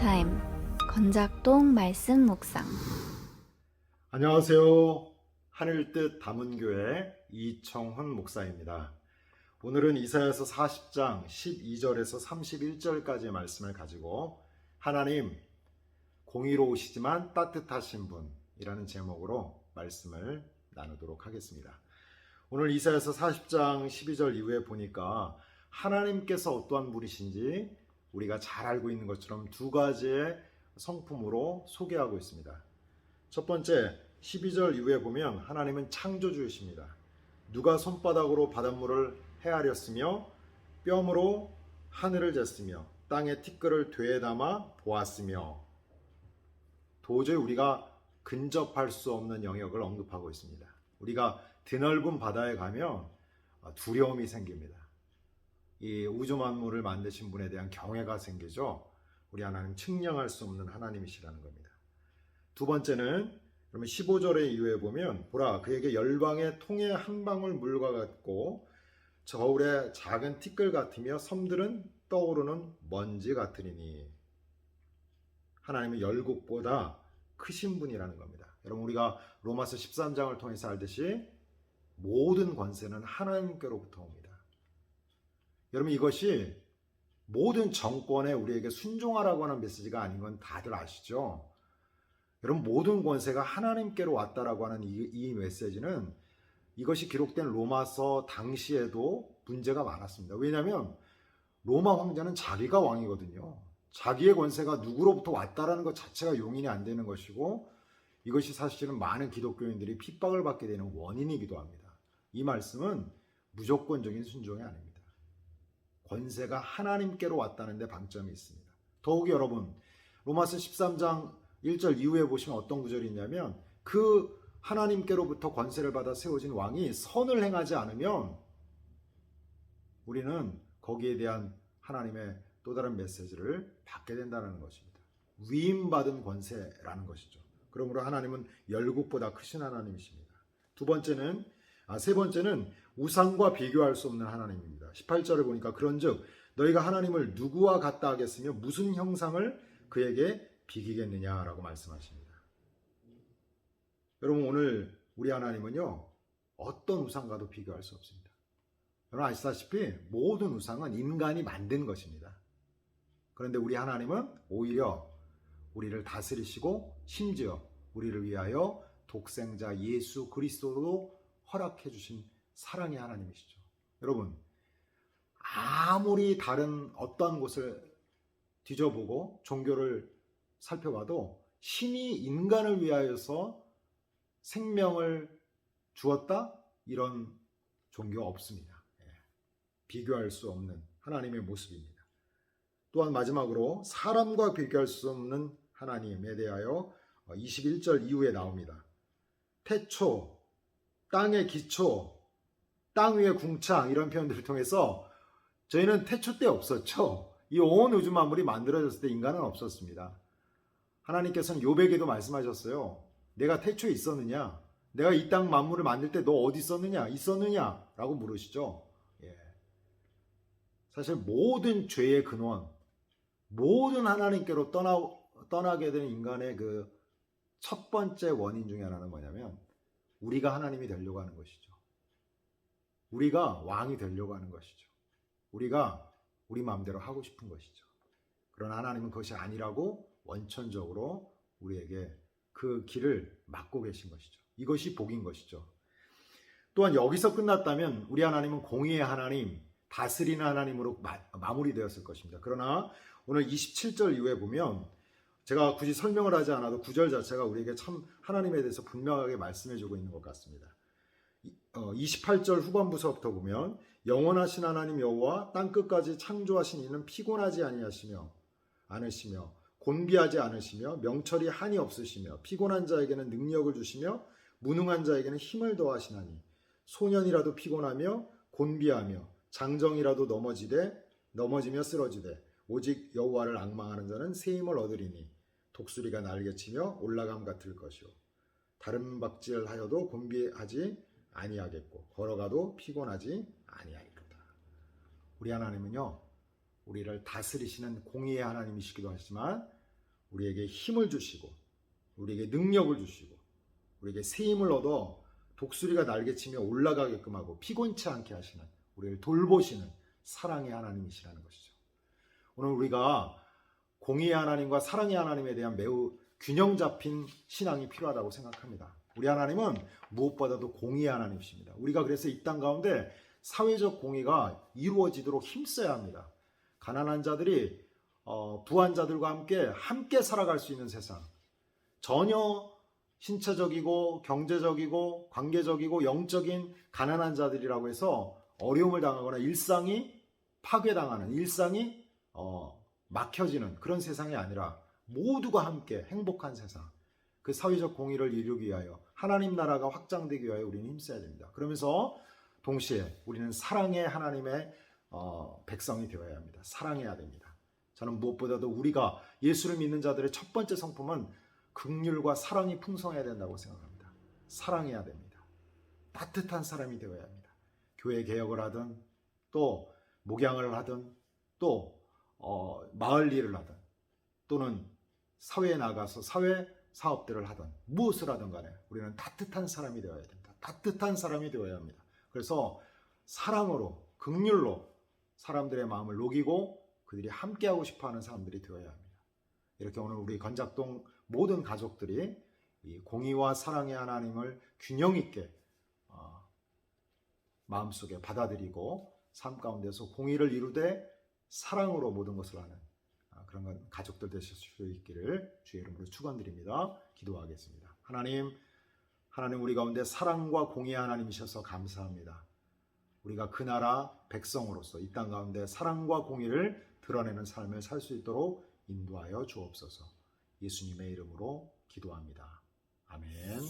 타임 건작동 말씀 묵상. 안녕하세요. 하늘뜻 담은교회 이청훈 목사입니다. 오늘은 이사야서 40장 12절에서 31절까지의 말씀을 가지고 하나님 공의로우시지만 따뜻하신 분이라는 제목으로 말씀을 나누도록 하겠습니다. 오늘 이사야서 40장 12절 이후에 보니까 하나님께서 어떠한 분이신지 우리가 잘 알고 있는 것처럼 두 가지의 성품으로 소개하고 있습니다. 첫 번째 12절 이후에 보면 하나님은 창조주이십니다. 누가 손바닥으로 바닷물을 헤아렸으며 뼘으로 하늘을 쟀으며 땅의 티끌을 되에 담아 보았으며, 도저히 우리가 근접할 수 없는 영역을 언급하고 있습니다. 우리가 드넓은 바다에 가면 두려움이 생깁니다. 이 우주 만물을 만드신 분에 대한 경외가 생기죠. 우리 하나님 측량할 수 없는 하나님이시라는 겁니다. 두 번째는 그러면 15절의 이후에 보면 보라 그에게 열방의 통에 한 방울 물과 같고 저울의 작은 티끌 같으며 섬들은 떠오르는 먼지 같으리니, 하나님은 열국보다 크신 분이라는 겁니다. 여러분, 우리가 로마서 13장을 통해서 알듯이 모든 권세는 하나님께로부터 옵니다. 여러분, 이것이 모든 정권에 우리에게 순종하라고 하는 메시지가 아닌 건 다들 아시죠? 여러분, 모든 권세가 하나님께로 왔다라고 하는 이 메시지는 이것이 기록된 로마서 당시에도 문제가 많았습니다. 왜냐하면 로마 황제는 자기가 왕이거든요. 자기의 권세가 누구로부터 왔다라는 것 자체가 용인이 안 되는 것이고, 이것이 사실은 많은 기독교인들이 핍박을 받게 되는 원인이기도 합니다. 이 말씀은 무조건적인 순종이 아닙니다. 권세가 하나님께로 왔다는 데 방점이 있습니다. 더욱이 여러분, 로마서 13장 1절 이후에 보시면 어떤 구절이 있냐면, 그 하나님께로부터 권세를 받아 세워진 왕이 선을 행하지 않으면 우리는 거기에 대한 하나님의 또 다른 메시지를 받게 된다는 것입니다. 위임받은 권세라는 것이죠. 그러므로 하나님은 열국보다 크신 하나님이십니다. 세 번째는 우상과 비교할 수 없는 하나님입니다. 18절을 보니까 그런즉 너희가 하나님을 누구와 같다 하겠으며 무슨 형상을 그에게 비기겠느냐라고 말씀하십니다. 여러분, 오늘 우리 하나님은요, 어떤 우상과도 비교할 수 없습니다. 여러분 아시다시피 모든 우상은 인간이 만든 것입니다. 그런데 우리 하나님은 오히려 우리를 다스리시고 심지어 우리를 위하여 독생자 예수 그리스도로 허락해 주신 사랑의 하나님이시죠. 여러분, 아무리 다른 어떠한 곳을 뒤져보고 종교를 살펴봐도 신이 인간을 위하여서 생명을 주었다? 이런 종교가 없습니다. 비교할 수 없는 하나님의 모습입니다. 또한 마지막으로 사람과 비교할 수 없는 하나님에 대하여 21절 이후에 나옵니다. 태초, 땅의 기초, 땅 위의 궁창, 이런 표현들을 통해서 저희는 태초 때 없었죠. 이 온 우주 만물이 만들어졌을 때 인간은 없었습니다. 하나님께서는 욥에게도 말씀하셨어요. 내가 태초에 있었느냐? 내가 이 땅 만물을 만들 때 너 어디 있었느냐? 라고 물으시죠. 사실 모든 죄의 근원, 모든 하나님께로 떠나게 되는 인간의 그 첫 번째 원인 중에 하나는 뭐냐면 우리가 하나님이 되려고 하는 것이죠. 우리가 왕이 되려고 하는 것이죠. 우리가 우리 마음대로 하고 싶은 것이죠. 그러나 하나님은 그것이 아니라고 원천적으로 우리에게 그 길을 막고 계신 것이죠. 이것이 복인 것이죠. 또한 여기서 끝났다면 우리 하나님은 공의의 하나님, 다스리는 하나님으로 마무리되었을 것입니다. 그러나 오늘 27절 이후에 보면 제가 굳이 설명을 하지 않아도 구절 자체가 우리에게 참 하나님에 대해서 분명하게 말씀해주고 있는 것 같습니다. 28절 후반부서부터 보면 영원하신 하나님 여호와 땅끝까지 창조하신 이는 피곤하지 않으시며 곤비하지 않으시며 명철이 한이 없으시며 피곤한 자에게는 능력을 주시며 무능한 자에게는 힘을 더하시나니 소년이라도 피곤하며 곤비하며 장정이라도 넘어지며 쓰러지되 오직 여호와를 앙망하는 자는 새 힘을 얻으리니 독수리가 날개치며 올라감 같을 것이요 다른 박질하여도 곤비하지 아니하겠고 걸어가도 피곤하지 아니하리로다. 우리 하나님은요, 우리를 다스리시는 공의의 하나님이시기도 하지만 우리에게 힘을 주시고 우리에게 능력을 주시고 우리에게 새 힘을 얻어 독수리가 날개치며 올라가게끔 하고 피곤치 않게 하시는, 우리를 돌보시는 사랑의 하나님이시라는 것이죠. 오늘 우리가 공의의 하나님과 사랑의 하나님에 대한 매우 균형 잡힌 신앙이 필요하다고 생각합니다. 우리 하나님은 무엇보다도 공의의 하나님이십니다. 우리가 그래서 이 땅 가운데 사회적 공의가 이루어지도록 힘써야 합니다. 가난한 자들이 부한 자들과 함께 살아갈 수 있는 세상, 전혀 신체적이고 경제적이고 관계적이고 영적인 가난한 자들이라고 해서 어려움을 당하거나 일상이 파괴당하는, 일상이 막혀지는 그런 세상이 아니라 모두가 함께 행복한 세상, 그 사회적 공의를 이루기 위하여 하나님 나라가 확장되기 위하여 우리는 힘써야 됩니다. 그러면서 동시에 우리는 사랑의 하나님의 백성이 되어야 합니다. 사랑해야 됩니다. 저는 무엇보다도 우리가 예수를 믿는 자들의 첫 번째 성품은 긍휼과 사랑이 풍성해야 된다고 생각합니다. 사랑해야 됩니다. 따뜻한 사람이 되어야 합니다. 교회 개혁을 하든 또 목양을 하든 또 마을 일을 하든 또는 사회에 나가서 사회 사업들을 하든 무엇을 하든 간에 우리는 따뜻한 사람이 되어야 됩니다. 따뜻한 사람이 되어야 합니다. 그래서 사랑으로, 긍휼로 사람들의 마음을 녹이고 그들이 함께하고 싶어하는 사람들이 되어야 합니다. 이렇게 오늘 우리 건작동 모든 가족들이 이 공의와 사랑의 하나님을 균형 있게 마음속에 받아들이고 삶 가운데서 공의를 이루되 사랑으로 모든 것을 하는 그런 가족들 되실 수 있기를 주의 이름으로 축원드립니다. 기도하겠습니다. 하나님 우리 가운데 사랑과 공의의 하나님이셔서 감사합니다. 우리가 그 나라 백성으로서 이 땅 가운데 사랑과 공의를 드러내는 삶을 살 수 있도록 인도하여 주옵소서. 예수님의 이름으로 기도합니다. 아멘.